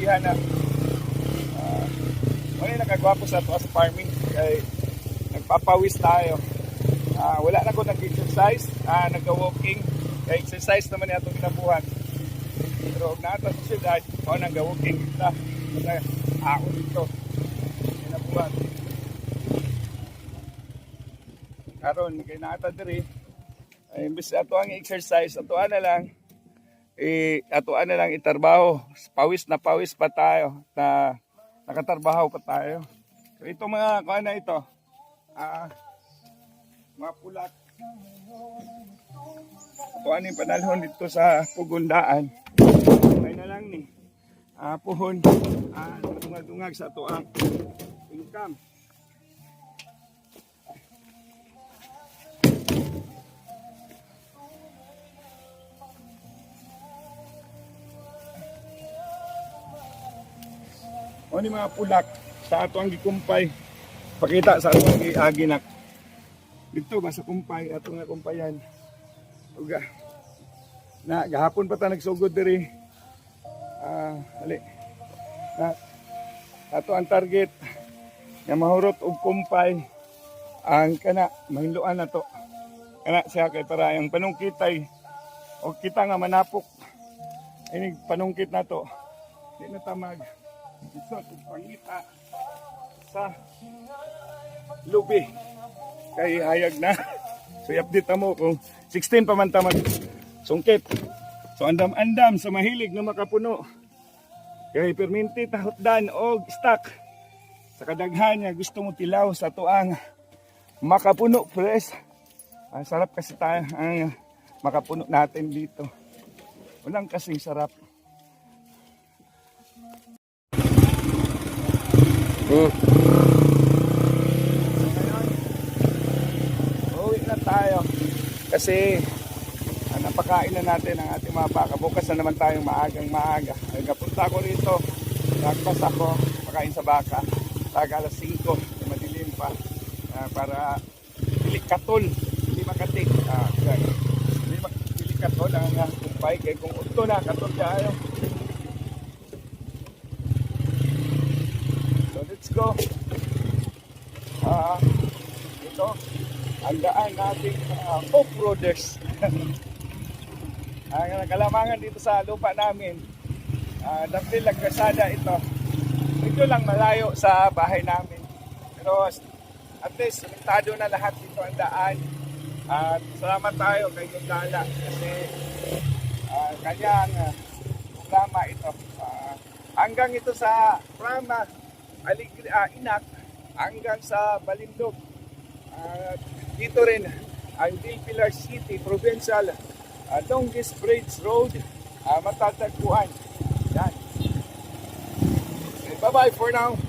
sinasabihan na may nakagwapo sa ito sa farming kay nagpapawis tayo. Wala na ko nag-exercise, nag-walking. Kaya exercise naman yung itong ginabuhan. Pero naata sa syudad, nag-walking kita. Ako dito. Ginabuhan. Karon kay naata diri. Imbis ato ang exercise, atoan na lang itarbaho. Pawis pa tayo na nakatarbaho pa tayo. So ito mga kuan na ito. Mga pulak. Ito aning panalhon dito sa Pugundaan. May na lang ni. Puhon. Dungag-dungag sa ito ang income. O ni mga pulak sa ato ang gikumpay. Pakita sa ato ang giaginak. Dito ba sa kumpay, ato nga kumpayan. Uga. Na gahapon pa ta nagsugod diri. Ali. Na ato ang target nga mahurot og kumpay ang kana mahinluan nato. Kana siya kay para ang panungkitay o kita nga manapok. Ini panungkit nato. Di na tamag. Isa kung pangita sa lubi kay hayag na. So i-update mo kung 16 pa man tamag sungkit. So andam-andam sa mahilig na makapuno kay perminti tahotdan og stock sa kadaghan nga gusto mo tilaw sa tuang makapuno press. Ang sarap kasi tayo ang makapuno natin dito. Walang kasing sarap. Uwi na tayo kasi napakain na natin ang ating mga baka. Bukas na naman tayong maaga. Nagpunta ako rito, nagpas ako, pakain sa baka. Alas 5, madilim pa para pili katol, hindi makatik. Hindi pili katol ang kumpay kay kung uto na katol tayo. Let's go. Ito ang daan nating off-roaders. Ang kalamangan dito sa lupa namin, dapil lang kasada ito. Medyo lang malayo sa bahay namin. Pero at least limitado na lahat dito ang daan. At salamat tayo kay Gundala kasi kanyang programa ito. Hanggang ito sa Prama Inak hanggang sa Balindog. Dito rin ang Pillar City Provincial longest bridge road matatagpuan. Yan. Okay, bye-bye for now.